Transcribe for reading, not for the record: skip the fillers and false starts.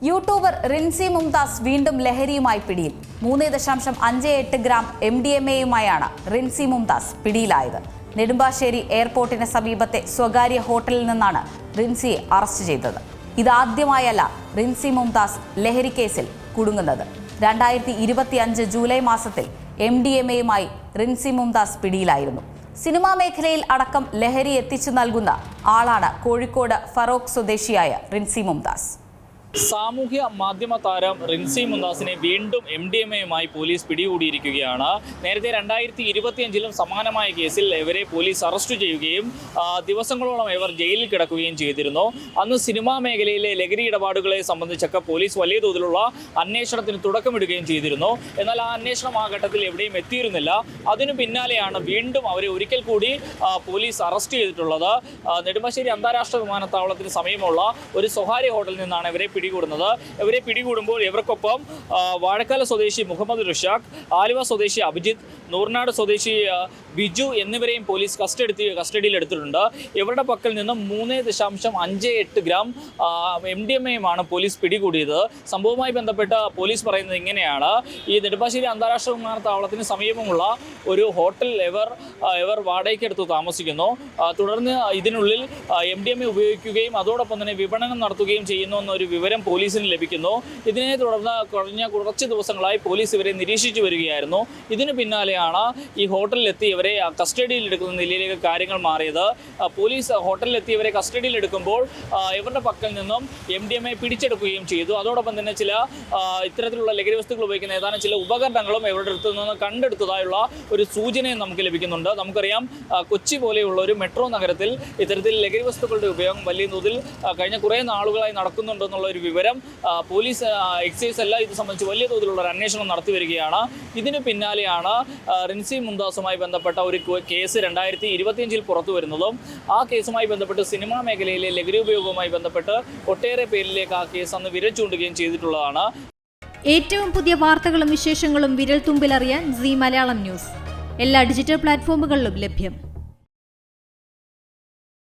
YouTuber Rincy Mumtaz വീണ്ടും ലഹരിയുമായി പിടിയിൽ. 3.58 gram MDMA-യുമായാണ് Rincy Mumtaz പിടിയിലായത്. നെടുമ്പാശ്ശേരി എയർപോർട്ടിന് സമീപത്തെ സ്വകാര്യ ഹോട്ടലിൽ നിന്നാണ് റിൻസിയെ അറസ്റ്റ് ചെയ്തത്. ഇതാദ്യമായല്ല റിൻസി മുംതാസ് ലഹരി കേസിൽ കുടുങ്ങുന്നത്. 2025 ജൂലൈ മാസത്തിൽ MDMA-യുമായി റിൻസി മുംതാസ് പിടിയിലായിരുന്നു. സിനിമാ മേഖലയിൽ അടക്കം ലഹരി എത്തിച്ചു നൽകുന്ന ആളാണ് കോഴിക്കോട് ഫറോക്ക് സ്വദേശിയായ റിൻസി മുംതാസ്. സാമൂഹ്യ മാധ്യമ താരം റിൻസി മുംതാസിനെ വീണ്ടും MDMA-യുമായി പോലീസ് പിടികൂടിയിരിക്കുകയാണ്. നേരത്തെ 2025 സമാനമായ കേസിൽ ഇവരെ പോലീസ് അറസ്റ്റ് ചെയ്യുകയും ദിവസങ്ങളോളം ഇവർ ജയിലിൽ കിടക്കുകയും ചെയ്തിരുന്നു. അന്ന് സിനിമാ മേഖലയിലെ ലഹരി ഇടപാടുകളെ സംബന്ധിച്ചൊക്കെ പോലീസ് വലിയ തോതിലുള്ള അന്വേഷണത്തിന് തുടക്കമിടുകയും ചെയ്തിരുന്നു. എന്നാൽ ആ അന്വേഷണം ആ ഘട്ടത്തിൽ എവിടെയും എത്തിയിരുന്നില്ല. അതിനു പിന്നാലെയാണ് വീണ്ടും അവരെ ഒരിക്കൽ കൂടി പോലീസ് അറസ്റ്റ് ചെയ്തിട്ടുള്ളത്. നെടുമ്പാശ്ശേരി അന്താരാഷ്ട്ര വിമാനത്താവളത്തിന് സമീപമുള്ള ഒരു സ്വകാര്യ ഹോട്ടലിൽ നിന്നാണ് ഇവരെ പിടികൂടുന്നത്. ഇവരെ പിടികൂടുമ്പോൾ ഇവർക്കൊപ്പം വാഴക്കാല സ്വദേശി മുഹമ്മദ് റുഷാഖ്, ആലുവ സ്വദേശി അഭിജിത്ത്, നൂർനാട് സ്വദേശി ബിജു എന്നിവരെയും പോലീസ് കസ്റ്റഡിയിൽ എടുത്തിട്ടുണ്ട്. ഇവരുടെ പക്കൽ നിന്നും 3.58 ഗ്രാം MDMA-യുമാണ് പോലീസ് പിടികൂടിയത്. സംഭവവുമായി ബന്ധപ്പെട്ട് പോലീസ് പറയുന്നത് ഇങ്ങനെയാണ്: ഈ നെടുമ്പാശ്ശേരി അന്താരാഷ്ട്ര വിമാനത്താവളത്തിന് സമീപമുള്ള ഒരു ഹോട്ടൽ ഇവർ വാടകയ്ക്കെടുത്ത് താമസിക്കുന്നു. തുടർന്ന് ഇതിനുള്ളിൽ MDMA ഉപയോഗിക്കുകയും അതോടൊപ്പം തന്നെ വിപണനം നടത്തുകയും ചെയ്യുന്നു എന്നൊരു വിവരം പോലീസിന് ലഭിക്കുന്നു. ഇതിനെ തുടർന്ന് കഴിഞ്ഞ കുറച്ച് ദിവസങ്ങളായി പോലീസ് ഇവരെ നിരീക്ഷിച്ചു വരികയായിരുന്നു. ഇതിന് പിന്നാലെയാണ് ഈ ഹോട്ടലിലെത്തി ഇവരെ കസ്റ്റഡിയിൽ എടുക്കുന്ന നിലയിലേക്ക് കാര്യങ്ങൾ മാറിയത്. പോലീസ് ഹോട്ടലിലെത്തി ഇവരെ കസ്റ്റഡിയിൽ എടുക്കുമ്പോൾ ഇവരുടെ പക്കൽ നിന്നും MDMA പിടിച്ചെടുക്കുകയും ചെയ്തു. അതോടൊപ്പം തന്നെ ചില ഇത്തരത്തിലുള്ള ലഹരി വസ്തുക്കൾ ഉപയോഗിക്കുന്ന ഏതാനും ചില ഉപകരണങ്ങളും ഇവരുടെ അടുത്ത് നിന്ന് കണ്ടെടുത്തതായുള്ള ഒരു സൂചനയും നമുക്ക് ലഭിക്കുന്നുണ്ട്. നമുക്കറിയാം, കൊച്ചി പോലെയുള്ള ഒരു മെട്രോ നഗരത്തിൽ ഇത്തരത്തിൽ ലഹരി വസ്തുക്കളുടെ ഉപയോഗം വലിയ തോതിൽ കഴിഞ്ഞ കുറേ നാളുകളായി നടക്കുന്നുണ്ടെന്നുള്ള ഒരു വിവരം പോലീസ് എക്സൈസ് എല്ലാം ഇത് സംബന്ധിച്ച് വലിയ തോതിലുള്ള ഒരു അന്വേഷണം നടത്തി വരികയാണ്. ഇതിന് പിന്നാലെയാണ് റിൻസി മുംതാസുമായി ബന്ധപ്പെട്ട ഒരു കേസ് 2025 പുറത്തു വരുന്നതും ആ കേസുമായി ബന്ധപ്പെട്ട് സിനിമാ മേഖലയിലെ ലഹരി ഉപയോഗവുമായി ബന്ധപ്പെട്ട് ഒട്ടേറെ പേരിലേക്ക് ആ കേസ് അന്ന് വിരൽ ചൂണ്ടുകയും ചെയ്തിട്ടുള്ളതാണ്. ഏറ്റവും പുതിയ വാർത്തകളും വിശേഷങ്ങളും വിരൽ തുമ്പിലറിയാൻ സീ മലയാളം ന്യൂസ് എല്ലാ ഡിജിറ്റൽ പ്ലാറ്റ്ഫോമുകളിലും ലഭ്യം.